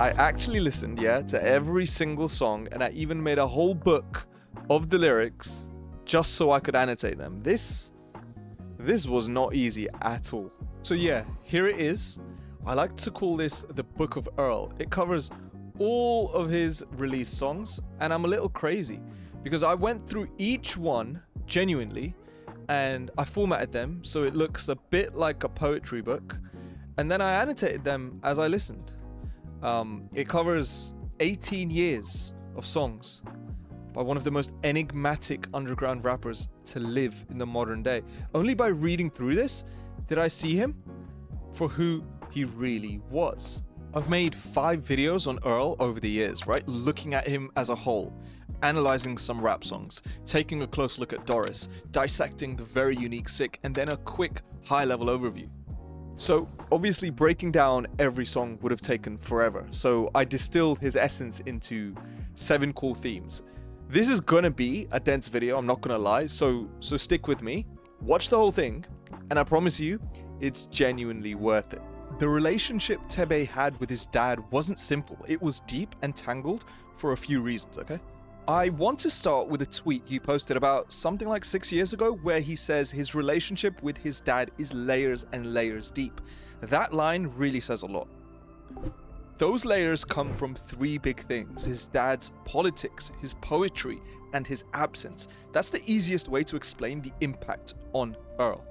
I actually listened, to every single song, and I even made a whole book of the lyrics just so I could annotate them. This was not easy at all. So here it is. I like to call this the Book of Earl. It covers all of his released songs, and I'm a little crazy because I went through each one genuinely and I formatted them so it looks a bit like a poetry book, and then I annotated them as I listened. It covers 18 years of songs by one of the most enigmatic underground rappers to live in the modern day. Only by reading through this did I see him for who he really was. I've made 5 videos on Earl over the years, right? Looking at him as a whole, analyzing some rap songs, taking a close look at Doris, dissecting the very unique Sick, and then a quick high-level overview. So obviously breaking down every song would have taken forever, so I distilled his essence into 7 core themes. This is gonna be a dense video, I'm not gonna lie, so stick with me, watch the whole thing, and I promise you, it's genuinely worth it. The relationship Thebe had with his dad wasn't simple, it was deep and tangled for a few reasons, okay? I want to start with a tweet he posted about something like 6 years ago where he says his relationship with his dad is layers and layers deep. That line really says a lot. Those layers come from 3 big things: his dad's politics, his poetry, and his absence. That's the easiest way to explain the impact on Earl.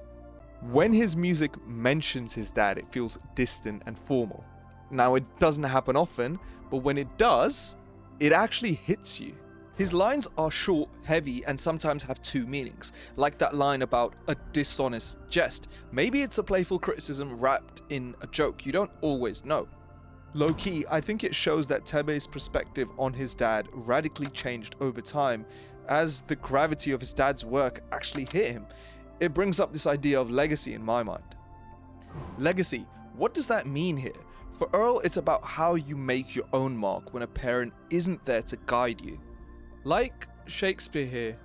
When his music mentions his dad, it feels distant and formal. Now, it doesn't happen often, but when it does, it actually hits you. His lines are short, heavy, and sometimes have 2 meanings, like that line about a dishonest jest. Maybe it's a playful criticism wrapped in a joke, you don't always know. Low-key, I think it shows that Thebe's perspective on his dad radically changed over time as the gravity of his dad's work actually hit him. It brings up this idea of legacy in my mind. Legacy, what does that mean here? For Earl, it's about how you make your own mark when a parent isn't there to guide you. Like Shakespeare here,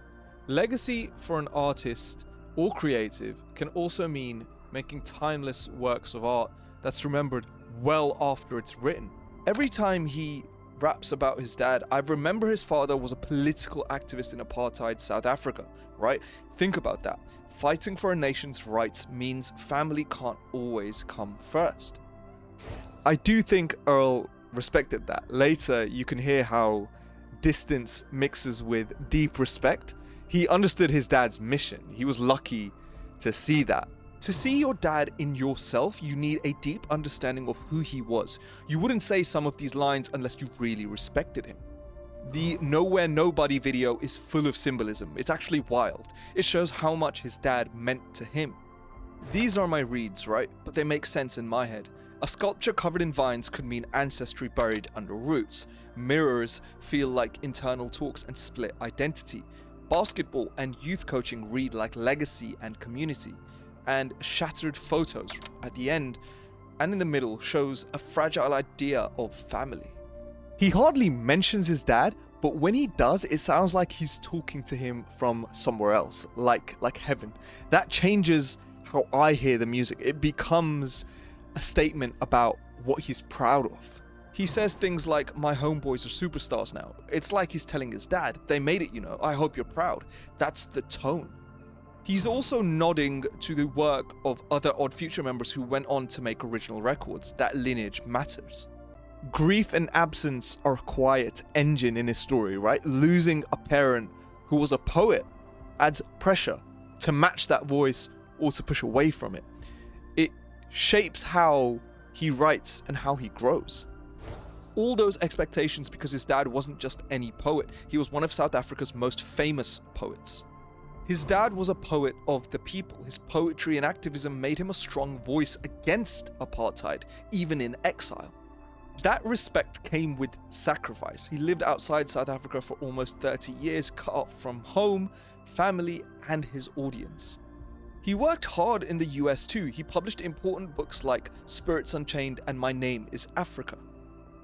legacy for an artist or creative can also mean making timeless works of art that's remembered well after it's written. Every time he raps about his dad, I remember his father was a political activist in apartheid South Africa, right? Think about that. Fighting for a nation's rights means family can't always come first. I do think Earl respected that. Later, you can hear how distance mixes with deep respect. He understood his dad's mission. He was lucky to see that. To see your dad in yourself, you need a deep understanding of who he was. You wouldn't say some of these lines unless you really respected him. The Nowhere Nobody video is full of symbolism. It's actually wild. It shows how much his dad meant to him. These are my reads, right? But they make sense in my head. A sculpture covered in vines could mean ancestry buried under roots. Mirrors feel like internal talks and split identity. Basketball and youth coaching read like legacy and community. And shattered photos at the end and in the middle shows a fragile idea of family. He hardly mentions his dad, but when he does, it sounds like he's talking to him from somewhere else, like heaven. That changes how I hear the music. It becomes a statement about what he's proud of. He says things like, "My homeboys are superstars now." It's like he's telling his dad, "They made it, you know. I hope you're proud." That's the tone. He's also nodding to the work of other Odd Future members who went on to make original records. That lineage matters. Grief and absence are a quiet engine in his story, right? Losing a parent who was a poet adds pressure to match that voice or to push away from it. It shapes how he writes and how he grows. All those expectations because his dad wasn't just any poet. He was one of South Africa's most famous poets. His dad was a poet of the people. His poetry and activism made him a strong voice against apartheid, even in exile. That respect came with sacrifice. He lived outside South Africa for almost 30 years, cut off from home, family, and his audience. He worked hard in the US too. He published important books like Spirits Unchained and My Name is Africa.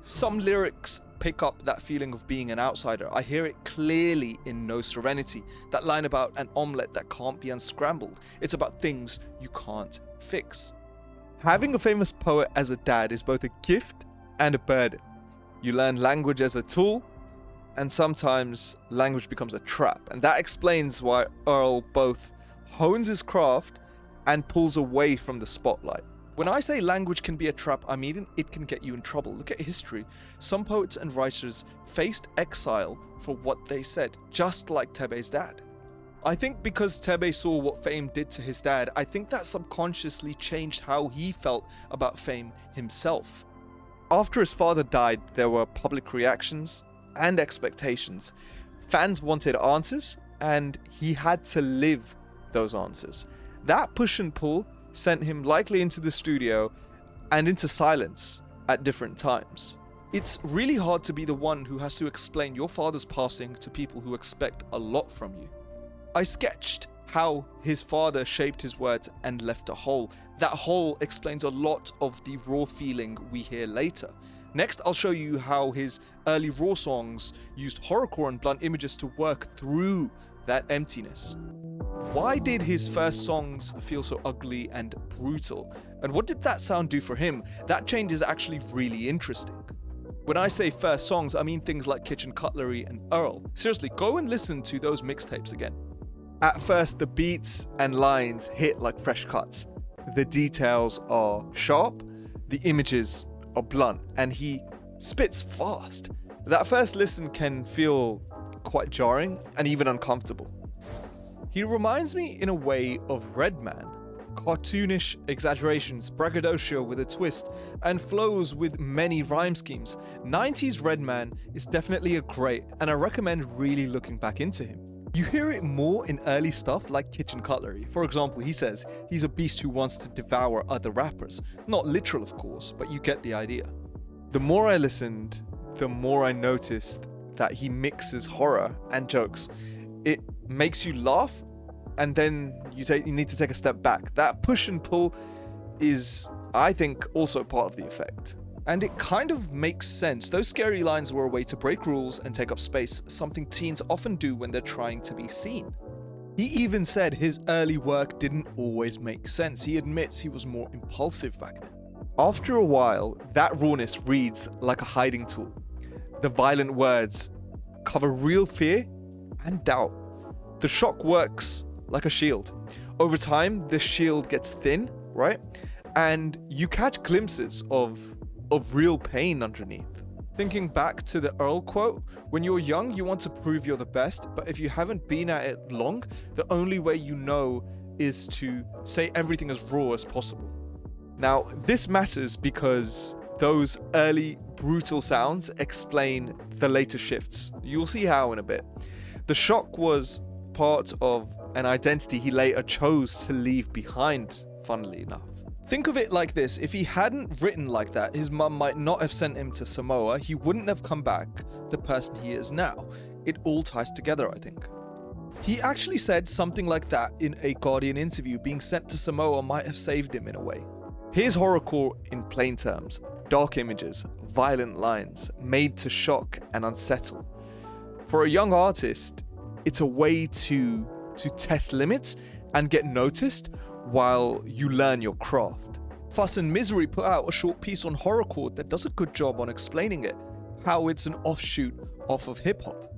Some lyrics pick up that feeling of being an outsider. I hear it clearly in No Serenity, that line about an omelette that can't be unscrambled. It's about things you can't fix. Having a famous poet as a dad is both a gift and a burden. You learn language as a tool, and sometimes language becomes a trap. And that explains why Earl both hones his craft and pulls away from the spotlight. When I say language can be a trap, I mean it can get you in trouble. Look at history. Some poets and writers faced exile for what they said, just like Thebe's dad. I think because Thebe saw what fame did to his dad, I think that subconsciously changed how he felt about fame himself. After his father died, there were public reactions and expectations. Fans wanted answers, and he had to live those answers. That push and pull sent him likely into the studio and into silence at different times. It's really hard to be the one who has to explain your father's passing to people who expect a lot from you. I sketched how his father shaped his words and left a hole. That hole explains a lot of the raw feeling we hear later. Next, I'll show you how his early raw songs used horrorcore and blunt images to work through that emptiness. Why did his first songs feel so ugly and brutal? And what did that sound do for him? That change is actually really interesting. When I say first songs, I mean things like Kitchen Cutlery and Earl. Seriously, go and listen to those mixtapes again. At first, the beats and lines hit like fresh cuts. The details are sharp, the images are blunt, and he spits fast. That first listen can feel quite jarring and even uncomfortable. He reminds me in a way of Redman. Cartoonish exaggerations, braggadocio with a twist, and flows with many rhyme schemes. 90s Redman is definitely a great, and I recommend really looking back into him. You hear it more in early stuff like Kitchen Cutlery. For example, he says he's a beast who wants to devour other rappers. Not literal, of course, but you get the idea. The more I listened, the more I noticed that he mixes horror and jokes. It makes you laugh, and then you need to take a step back. That push and pull is, I think, also part of the effect. And it kind of makes sense. Those scary lines were a way to break rules and take up space, something teens often do when they're trying to be seen. He even said his early work didn't always make sense. He admits he was more impulsive back then. After a while, that rawness reads like a hiding tool. The violent words cover real fear and doubt. The shock works like a shield. Over time, the shield gets thin, right? And you catch glimpses of real pain underneath. Thinking back to the Earl quote, when you're young, you want to prove you're the best, but if you haven't been at it long, the only way you know is to say everything as raw as possible. Now, this matters because those early brutal sounds explain the later shifts. You'll see how in a bit. The shock was part of an identity he later chose to leave behind, funnily enough. Think of it like this, if he hadn't written like that, his mum might not have sent him to Samoa, he wouldn't have come back the person he is now. It all ties together, I think. He actually said something like that in a Guardian interview. Being sent to Samoa might have saved him in a way. Here's horrorcore in plain terms. Dark images, violent lines, made to shock and unsettle. For a young artist, it's a way to test limits and get noticed while you learn your craft. Fuss and Misery put out a short piece on horrorcore that does a good job on explaining it, how it's an offshoot off of hip-hop.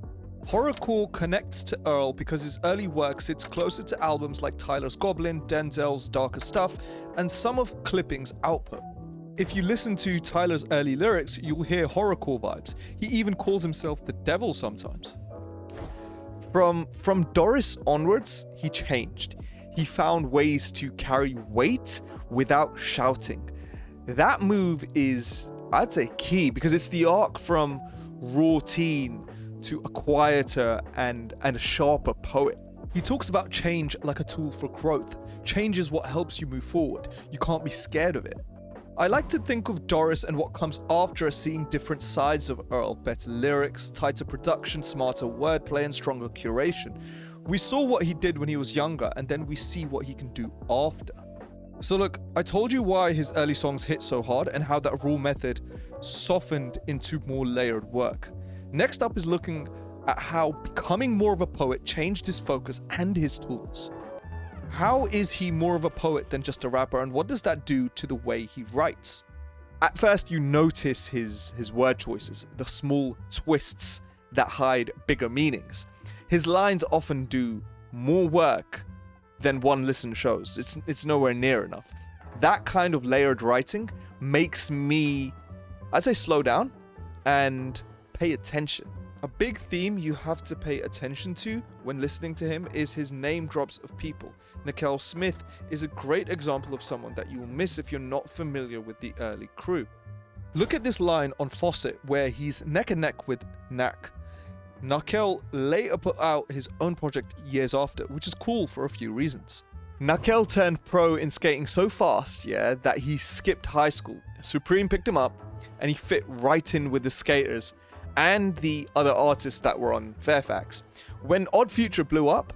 Horrorcore connects to Earl because his early work sits closer to albums like Tyler's Goblin, Denzel's Darker Stuff, and some of Clipping's output. If you listen to Tyler's early lyrics, you'll hear horrorcore vibes. He even calls himself the devil sometimes. From Doris onwards, he changed. He found ways to carry weight without shouting. That move is, I'd say, key because it's the arc from raw teen to a quieter and a sharper poet. He talks about change like a tool for growth. Change is what helps you move forward. You can't be scared of it. I like to think of Doris and what comes after as seeing different sides of Earl. Better lyrics, tighter production, smarter wordplay, and stronger curation. We saw what he did when he was younger, and then we see what he can do after. So look, I told you why his early songs hit so hard and how that raw method softened into more layered work. Next up is looking at how becoming more of a poet changed his focus and his tools. How is he more of a poet than just a rapper, and what does that do to the way he writes? At first, you notice his word choices, the small twists that hide bigger meanings. His lines often do more work than one listen shows. It's nowhere near enough. That kind of layered writing makes me, I'd say, slow down and pay attention. A big theme you have to pay attention to when listening to him is his name drops of people. Nickel Smith is a great example of someone that you'll miss if you're not familiar with the early crew. Look at this line on Fawcett where he's neck and neck with Knack. Nickel later put out his own project years after, which is cool for a few reasons. Nickel turned pro in skating so fast, that he skipped high school. Supreme picked him up, and he fit right in with the skaters and the other artists that were on Fairfax. When Odd Future blew up,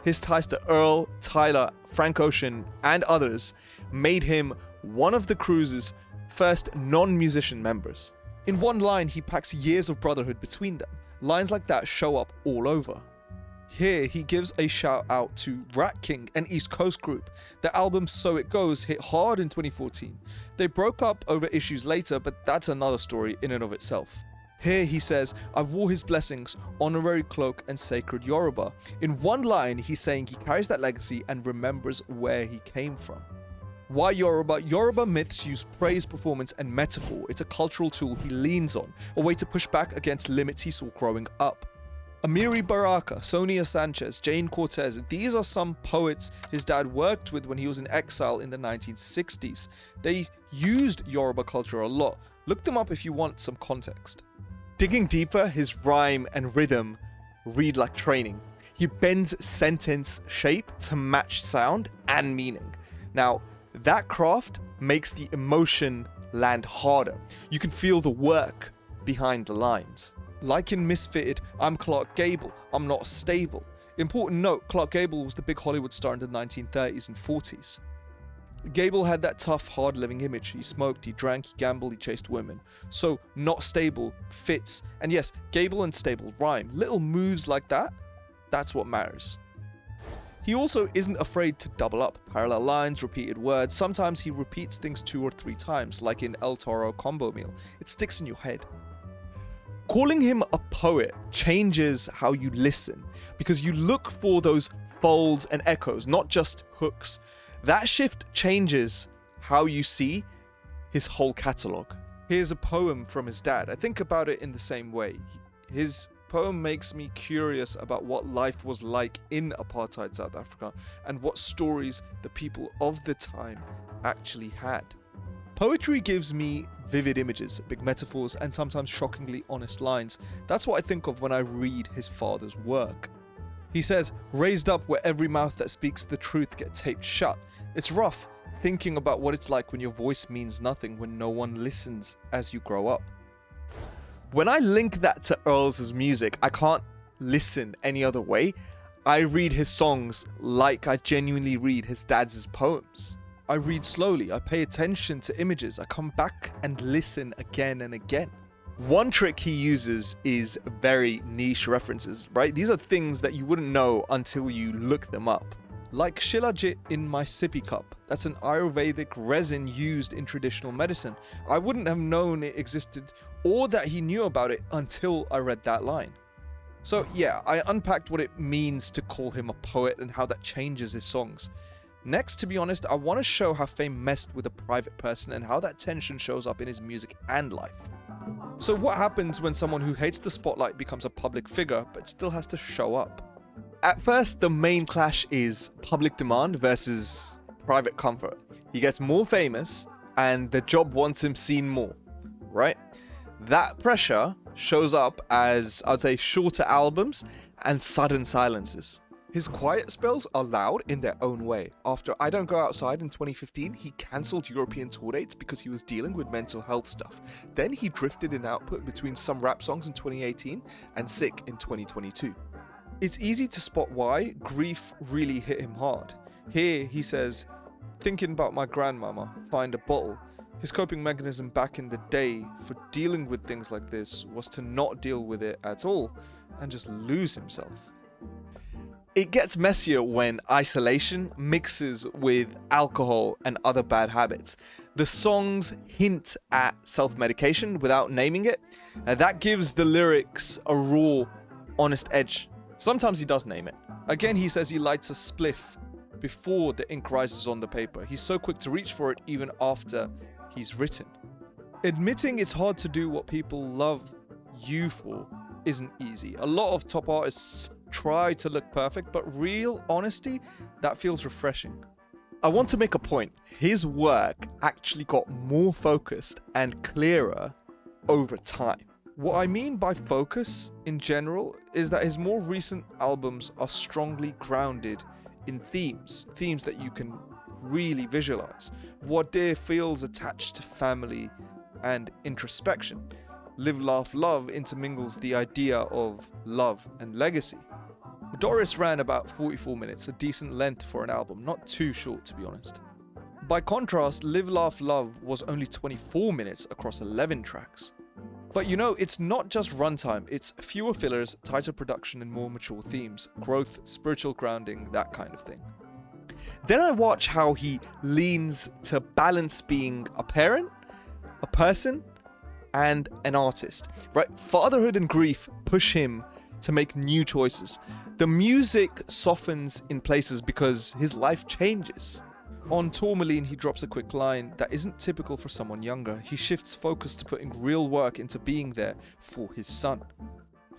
his ties to Earl, Tyler, Frank Ocean, and others made him one of the crew's first non-musician members. In one line, he packs years of brotherhood between them. Lines like that show up all over. Here, he gives a shout out to Rat King, an East Coast group. Their album So It Goes hit hard in 2014. They broke up over issues later, but that's another story in and of itself. Here he says, I wore his blessings, honorary cloak and sacred Yoruba. In one line, he's saying he carries that legacy and remembers where he came from. Why Yoruba? Yoruba myths use praise, performance, and metaphor. It's a cultural tool he leans on, a way to push back against limits he saw growing up. Amiri Baraka, Sonia Sanchez, Jane Cortez, these are some poets his dad worked with when he was in exile in the 1960s. They used Yoruba culture a lot. Look them up if you want some context. Digging deeper, his rhyme and rhythm read like training. He bends sentence shape to match sound and meaning. Now, that craft makes the emotion land harder. You can feel the work behind the lines. Like in Misfitted, I'm Clark Gable, I'm not stable. Important note, Clark Gable was the big Hollywood star in the 1930s and 40s. Gable had that tough, hard-living image. He smoked, he drank, he gambled, he chased women. So, not stable fits. And yes, Gable and stable rhyme. Little moves like that, that's what matters. He also isn't afraid to double up. Parallel lines, repeated words. Sometimes he repeats things 2 or 3 times, like in El Toro Combo Meal. It sticks in your head. Calling him a poet changes how you listen, because you look for those folds and echoes, not just hooks. That shift changes how you see his whole catalogue. Here's a poem from his dad. I think about it in the same way. His poem makes me curious about what life was like in apartheid South Africa and what stories the people of the time actually had. Poetry gives me vivid images, big metaphors, and sometimes shockingly honest lines. That's what I think of when I read his father's work. He says, raised up where every mouth that speaks the truth get taped shut. It's rough thinking about what it's like when your voice means nothing, when no one listens as you grow up. When I link that to Earl's music, I can't listen any other way. I read his songs like I genuinely read his dad's poems. I read slowly, I pay attention to images, I come back and listen again and again. One trick he uses is very niche references, right? These are things that you wouldn't know until you look them up. Like Shilajit in my sippy cup. That's an Ayurvedic resin used in traditional medicine. I wouldn't have known it existed or that he knew about it until I read that line. So yeah, I unpacked what it means to call him a poet and how that changes his songs. Next, to be honest, I want to show how fame messed with a private person and how that tension shows up in his music and life. So what happens when someone who hates the spotlight becomes a public figure but still has to show up? At first, the main clash is public demand versus private comfort. He gets more famous and the job wants him seen more, right? That pressure shows up as, I'd say, shorter albums and sudden silences. His quiet spells are loud in their own way. After I Don't Go Outside in 2015, he cancelled European tour dates because he was dealing with mental health stuff. Then he drifted in output between some rap songs in 2018 and Sick in 2022. It's easy to spot why grief really hit him hard. Here he says, thinking about my grandmama, find a bottle. His coping mechanism back in the day for dealing with things like this was to not deal with it at all and just lose himself. It gets messier when isolation mixes with alcohol and other bad habits. The songs hint at self-medication without naming it, and that gives the lyrics a raw, honest edge. Sometimes he does name it. Again, he says he lights a spliff before the ink rises on the paper. He's so quick to reach for it even after he's written. Admitting it's hard to do what people love you for isn't easy. A lot of top artists try to look perfect, but real honesty, that feels refreshing. I want to make a point. His work actually got more focused and clearer over time. What I mean by focus in general is that his more recent albums are strongly grounded in themes that you can really visualize. Voir Dire feels attached to family and introspection. Live, Laugh, Love intermingles the idea of love and legacy. Doris ran about 44 minutes, a decent length for an album, not too short to be honest. By contrast, Live, Laugh, Love was only 24 minutes across 11 tracks. But you know, it's not just runtime, it's fewer fillers, tighter production and more mature themes, growth, spiritual grounding, that kind of thing. Then I watch how he leans to balance being a parent, a person, and an artist, right? Fatherhood and grief push him to make new choices. The music softens in places because his life changes. On Tourmaline, he drops a quick line that isn't typical for someone younger. He shifts focus to putting real work into being there for his son.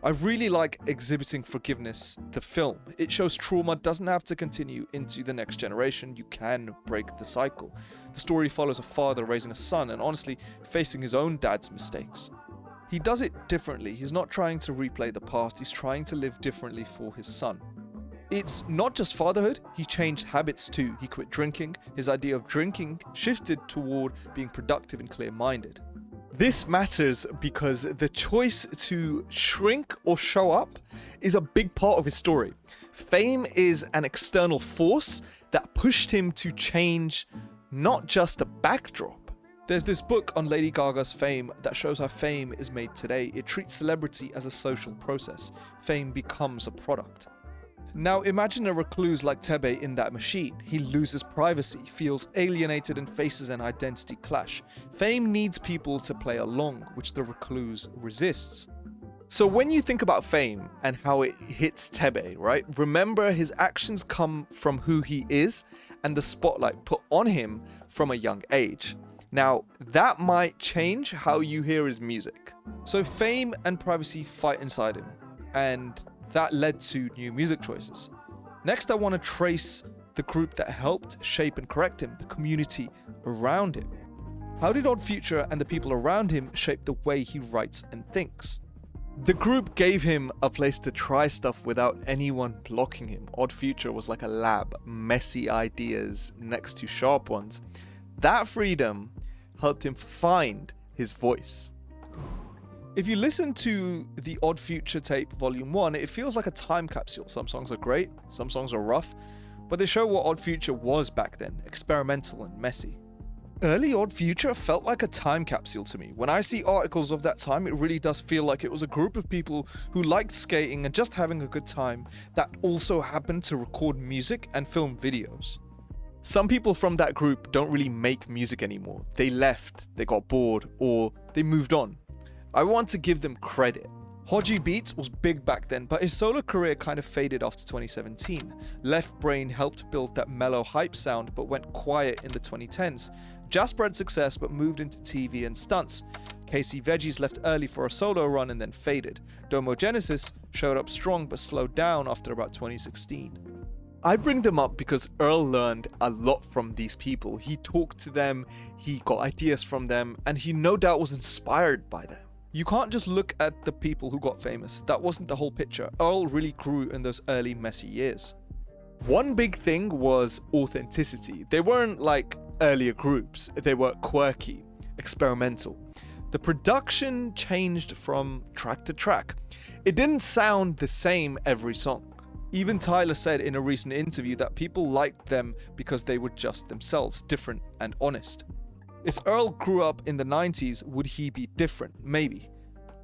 I really like Exhibiting Forgiveness, the film. It shows trauma doesn't have to continue into the next generation. You can break the cycle. The story follows a father raising a son and honestly facing his own dad's mistakes. He does it differently. He's not trying to replay the past. He's trying to live differently for his son. It's not just fatherhood. He changed habits too. He quit drinking. His idea of drinking shifted toward being productive and clear-minded. This matters because the choice to shrink or show up is a big part of his story. Fame is an external force that pushed him to change, not just a backdrop. There's this book on Lady Gaga's fame that shows how fame is made today. It treats celebrity as a social process. Fame becomes a product. Now imagine a recluse like Thebe in that machine. He loses privacy, feels alienated and faces an identity clash. Fame needs people to play along, which the recluse resists. So when you think about fame and how it hits Thebe, right? Remember his actions come from who he is and the spotlight put on him from a young age. Now that might change how you hear his music. So fame and privacy fight inside him, and that led to new music choices. Next, I want to trace the group that helped shape and correct him, the community around him. How did Odd Future and the people around him shape the way he writes and thinks? The group gave him a place to try stuff without anyone blocking him. Odd Future was like a lab, messy ideas next to sharp ones. That freedom helped him find his voice. If you listen to the Odd Future tape Volume 1, it feels like a time capsule. Some songs are great, some songs are rough, but they show what Odd Future was back then, experimental and messy. Early Odd Future felt like a time capsule to me. When I see articles of that time, it really does feel like it was a group of people who liked skating and just having a good time that also happened to record music and film videos. Some people from that group don't really make music anymore. They left, they got bored, or they moved on. I want to give them credit. Hodgie Beats was big back then, but his solo career kind of faded after 2017. Left Brain helped build that mellow hype sound, but went quiet in the 2010s. Jasper had success, but moved into TV and stunts. Casey Veggies left early for a solo run and then faded. Domogenesis showed up strong, but slowed down after about 2016. I bring them up because Earl learned a lot from these people. He talked to them, he got ideas from them, and he no doubt was inspired by them. You can't just look at the people who got famous. That wasn't the whole picture. Earl really grew in those early messy years. One big thing was authenticity. They weren't like earlier groups. They were quirky, experimental. The production changed from track to track. It didn't sound the same every song. Even Tyler said in a recent interview that people liked them because they were just themselves, different and honest. If Earl grew up in the 90s, would he be different? Maybe.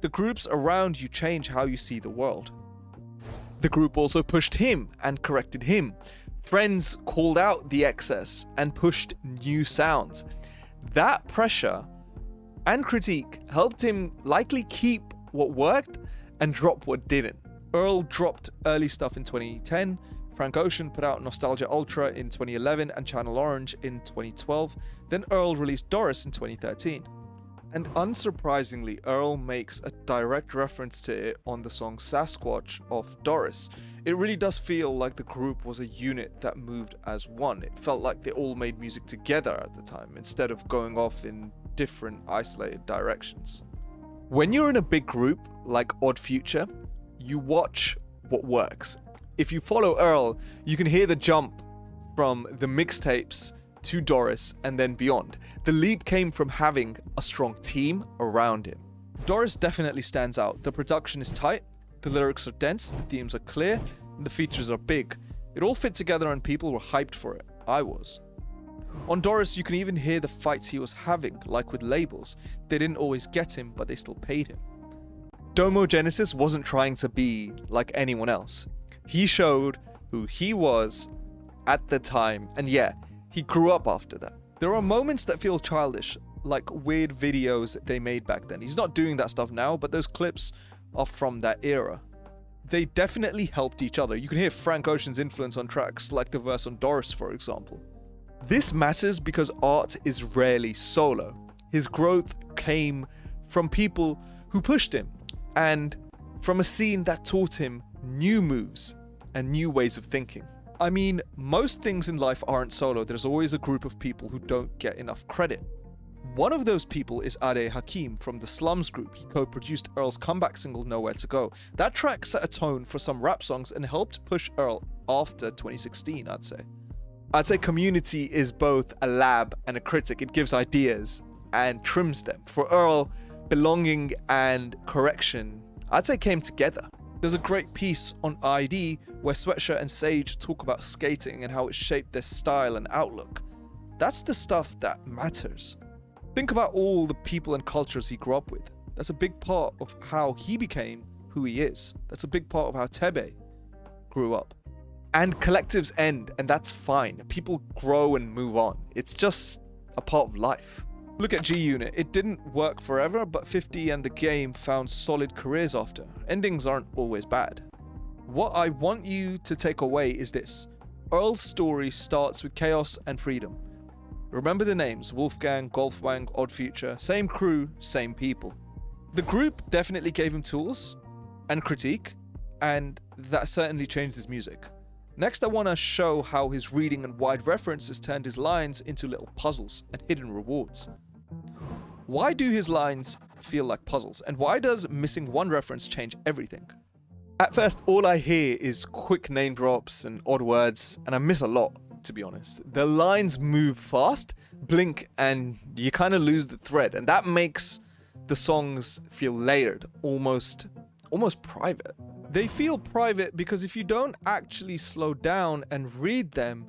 The groups around you change how you see the world. The group also pushed him and corrected him. Friends called out the excess and pushed new sounds. That pressure and critique helped him likely keep what worked and drop what didn't. Earl dropped early stuff in 2010, Frank Ocean put out Nostalgia Ultra in 2011 and Channel Orange in 2012, then Earl released Doris in 2013. And unsurprisingly, Earl makes a direct reference to it on the song Sasquatch of Doris. It really does feel like the group was a unit that moved as one. It felt like they all made music together at the time, instead of going off in different isolated directions. When you're in a big group like Odd Future, you watch what works. If you follow Earl, you can hear the jump from the mixtapes to Doris and then beyond. The leap came from having a strong team around him. Doris definitely stands out. The production is tight, the lyrics are dense, the themes are clear, and the features are big. It all fit together and people were hyped for it. I was. On Doris, you can even hear the fights he was having, like with labels. They didn't always get him, but they still paid him. Domo Genesis wasn't trying to be like anyone else. He showed who he was at the time, and yeah, he grew up after that. There are moments that feel childish, like weird videos they made back then. He's not doing that stuff now, but those clips are from that era. They definitely helped each other. You can hear Frank Ocean's influence on tracks like the verse on Doris, for example. This matters because art is rarely solo. His growth came from people who pushed him, and from a scene that taught him new moves and new ways of thinking. I mean, most things in life aren't solo. There's always a group of people who don't get enough credit. One of those people is Ade Hakim from the Slums group. He co-produced Earl's comeback single Nowhere to Go. That track set a tone for some rap songs and helped push Earl after 2016, I'd say. I'd say Community is both a lab and a critic. It gives ideas and trims them. For Earl, Belonging and Correction, I'd say came together. There's a great piece on ID where Sweatshirt and Sage talk about skating and how it shaped their style and outlook. That's the stuff that matters. Think about all the people and cultures he grew up with. That's a big part of how he became who he is. That's a big part of how Thebe grew up. And collectives end, and that's fine. People grow and move on. It's just a part of life. Look at G-Unit. It didn't work forever, but 50 and the Game found solid careers after. Endings aren't always bad. What I want you to take away is this. Earl's story starts with chaos and freedom. Remember the names: Wolfgang, Golfwang, Odd Future. Same crew, same people. The group definitely gave him tools and critique, and that certainly changed his music. Next, I want to show how his reading and wide references turned his lines into little puzzles and hidden rewards. Why do his lines feel like puzzles, and why does missing one reference change everything? At first, all I hear is quick name drops and odd words, and I miss a lot, to be honest. The lines move fast, blink, and you kind of lose the thread, and that makes the songs feel layered, almost private. They feel private because if you don't actually slow down and read them,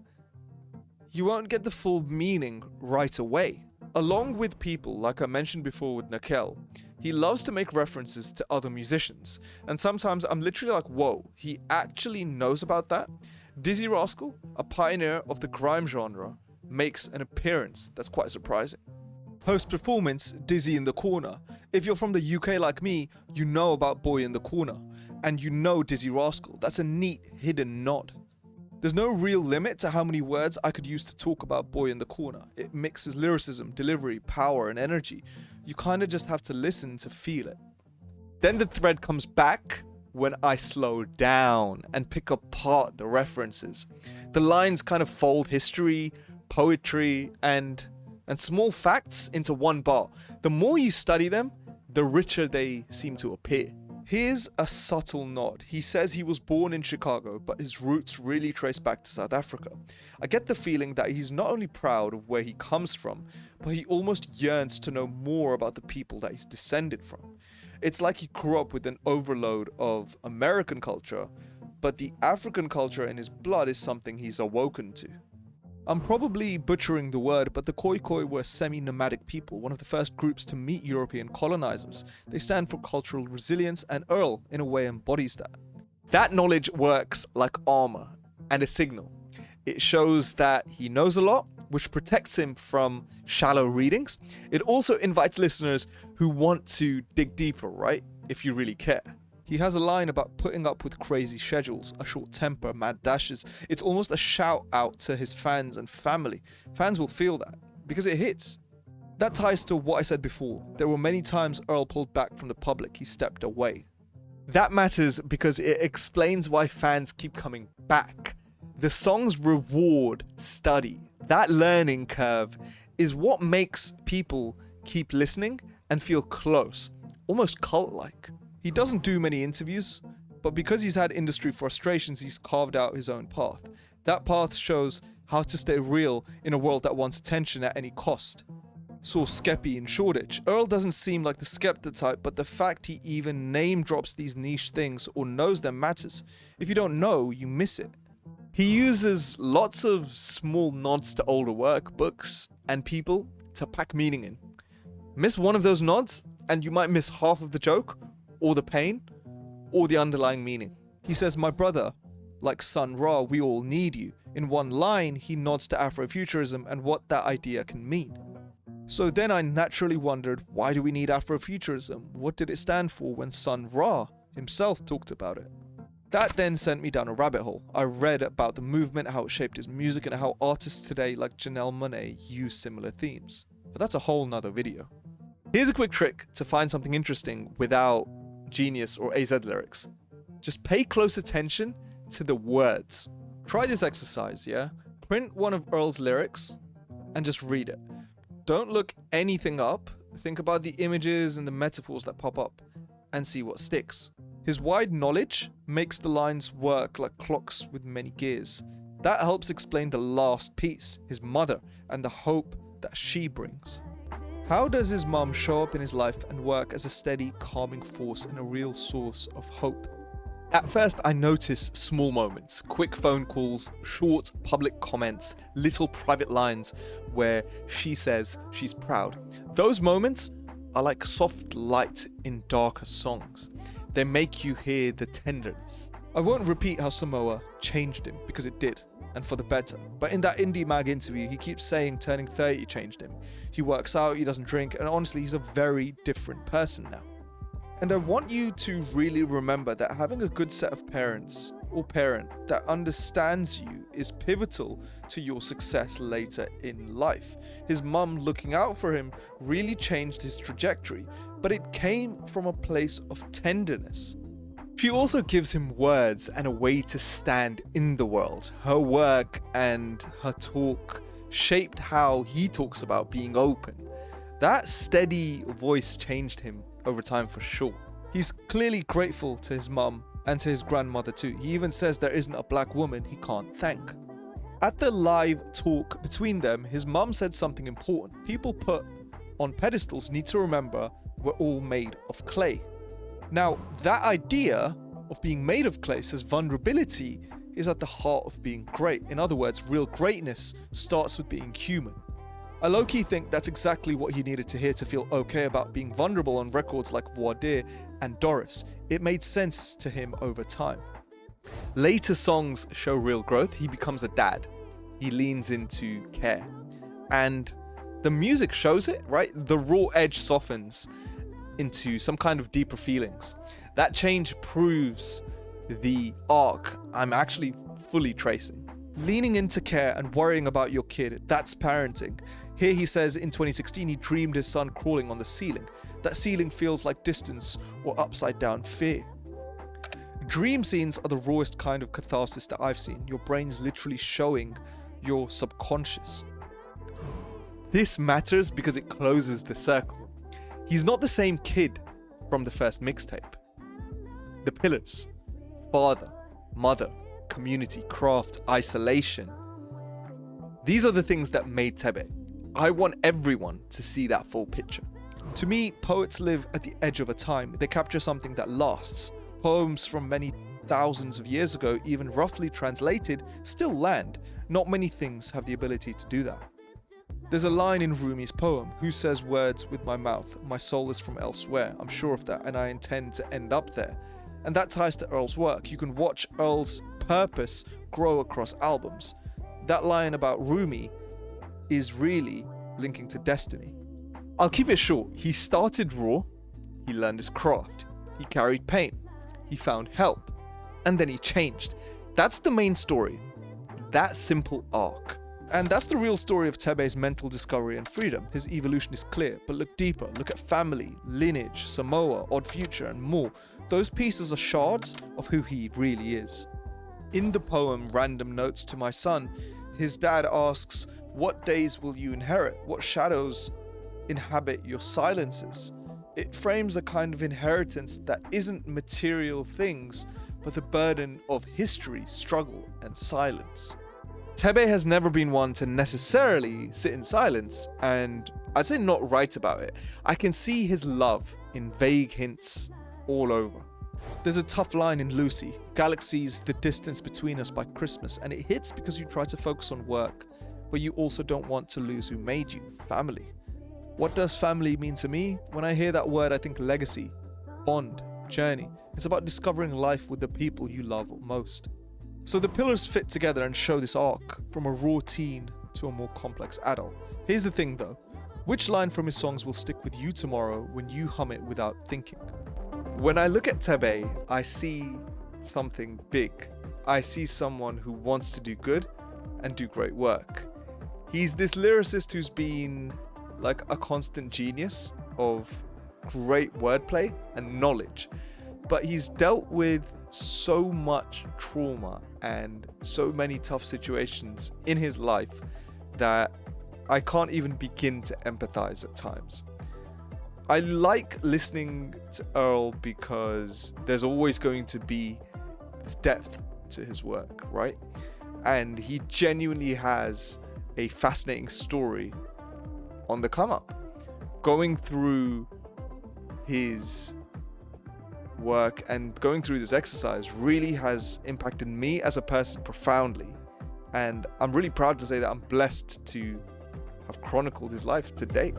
you won't get the full meaning right away. Along with people, like I mentioned before with Nakel, he loves to make references to other musicians. And sometimes I'm literally like, whoa, he actually knows about that? Dizzy Rascal, a pioneer of the grime genre, makes an appearance that's quite surprising. Post-performance, Dizzy in the Corner. If you're from the UK like me, you know about Boy in the Corner. And you know Dizzy Rascal. That's a neat hidden nod. There's no real limit to how many words I could use to talk about Boy in the Corner. It mixes lyricism, delivery, power, and energy. You kind of just have to listen to feel it. Then the thread comes back when I slow down and pick apart the references. The lines kind of fold history, poetry, and small facts into one bar. The more you study them, the richer they seem to appear. Here's a subtle nod. He says he was born in Chicago, but his roots really trace back to South Africa. I get the feeling that he's not only proud of where he comes from, but he almost yearns to know more about the people that he's descended from. It's like he grew up with an overload of American culture, but the African culture in his blood is something he's awoken to. I'm probably butchering the word, but the Khoikhoi were semi-nomadic people, one of the first groups to meet European colonizers. They stand for cultural resilience, and Earl, in a way, embodies that. That knowledge works like armor and a signal. It shows that he knows a lot, which protects him from shallow readings. It also invites listeners who want to dig deeper, right? If you really care. He has a line about putting up with crazy schedules, a short temper, mad dashes. It's almost a shout out to his fans and family. Fans will feel that, because it hits. That ties to what I said before. There were many times Earl pulled back from the public, he stepped away. That matters because it explains why fans keep coming back. The songs reward study. That learning curve is what makes people keep listening and feel close, almost cult-like. He doesn't do many interviews, but because he's had industry frustrations, he's carved out his own path. That path shows how to stay real in a world that wants attention at any cost. Saw Skeppy in Shoreditch. Earl doesn't seem like the Skepta type, but the fact he even name drops these niche things or knows them matters. If you don't know, you miss it. He uses lots of small nods to older work, books, and people to pack meaning in. Miss one of those nods, and you might miss half of the joke, or the pain, or the underlying meaning. He says, "My brother, like Sun Ra, we all need you." In one line, he nods to Afrofuturism and what that idea can mean. So then I naturally wondered, why do we need Afrofuturism? What did it stand for when Sun Ra himself talked about it? That then sent me down a rabbit hole. I read about the movement, how it shaped his music, and how artists today like Janelle Monáe use similar themes. But that's a whole nother video. Here's a quick trick to find something interesting without Genius or AZ lyrics. Just pay close attention to the words. Try this exercise, yeah? Print one of Earl's lyrics and just read it. Don't look anything up. Think about the images and the metaphors that pop up and see what sticks. His wide knowledge makes the lines work like clocks with many gears. That helps explain the last piece, his mother, and the hope that she brings. How does his mum show up in his life and work as a steady, calming force and a real source of hope? At first, I notice small moments, quick phone calls, short public comments, little private lines where she says she's proud. Those moments are like soft light in darker songs. They make you hear the tenderness. I won't repeat how Samoa changed him, because it did, and for the better. But in that Indie Mag interview, he keeps saying turning 30 changed him. He works out, he doesn't drink, and honestly, he's a very different person now. And I want you to really remember that having a good set of parents or parent that understands you is pivotal to your success later in life. His mum looking out for him really changed his trajectory, but it came from a place of tenderness. She also gives him words and a way to stand in the world. Her work and her talk shaped how he talks about being open. That steady voice changed him over time for sure. He's clearly grateful to his mum and to his grandmother too. He even says there isn't a black woman he can't thank. At the live talk between them, his mum said something important. People put on pedestals need to remember we're all made of clay. Now, that idea of being made of clay says vulnerability is at the heart of being great. In other words, real greatness starts with being human. I low-key think that's exactly what he needed to hear to feel okay about being vulnerable on records like Voir dire and Doris. It made sense to him over time. Later songs show real growth. He becomes a dad. He leans into care. And the music shows it, right? The raw edge softens into some kind of deeper feelings. That change proves the arc I'm actually fully tracing. Leaning into care and worrying about your kid, that's parenting. Here he says in 2016 he dreamed his son crawling on the ceiling. That ceiling feels like distance or upside down fear. Dream scenes are the rawest kind of catharsis that I've seen. Your brain's literally showing your subconscious. This matters because it closes the circle. He's not the same kid from the first mixtape. The pillars: father, mother, community, craft, isolation. These are the things that made Thebe. I want everyone to see that full picture. To me, poets live at the edge of a time. They capture something that lasts. Poems from many thousands of years ago, even roughly translated, still land. Not many things have the ability to do that. There's a line in Rumi's poem, "Who says words with my mouth? My soul is from elsewhere. I'm sure of that, and I intend to end up there." And that ties to Earl's work. You can watch Earl's purpose grow across albums. That line about Rumi is really linking to destiny. I'll keep it short. He started raw, he learned his craft, he carried pain, he found help, and then he changed. That's the main story. That simple arc. And that's the real story of Thebe's mental discovery and freedom. His evolution is clear, but look deeper. Look at family, lineage, Samoa, Odd Future, and more. Those pieces are shards of who he really is. In the poem Random Notes to My Son, his dad asks, "What days will you inherit? What shadows inhabit your silences?" It frames a kind of inheritance that isn't material things, but the burden of history, struggle, and silence. Thebe has never been one to necessarily sit in silence, and I'd say not write about it. I can see his love in vague hints all over. There's a tough line in Lucy, "Galaxies the distance between us by Christmas," and it hits because you try to focus on work, but you also don't want to lose who made you, family. What does family mean to me? When I hear that word, I think legacy, bond, journey. It's about discovering life with the people you love most. So the pillars fit together and show this arc, from a raw teen to a more complex adult. Here's the thing though, which line from his songs will stick with you tomorrow when you hum it without thinking? When I look at Thebe, I see something big. I see someone who wants to do good and do great work. He's this lyricist who's been like a constant genius of great wordplay and knowledge, but he's dealt with so much trauma and so many tough situations in his life that I can't even begin to empathize at times. I like listening to Earl because there's always going to be this depth to his work, right? And he genuinely has a fascinating story on the come up. Going through his work and going through this exercise really has impacted me as a person profoundly, and I'm really proud to say that I'm blessed to have chronicled his life to date.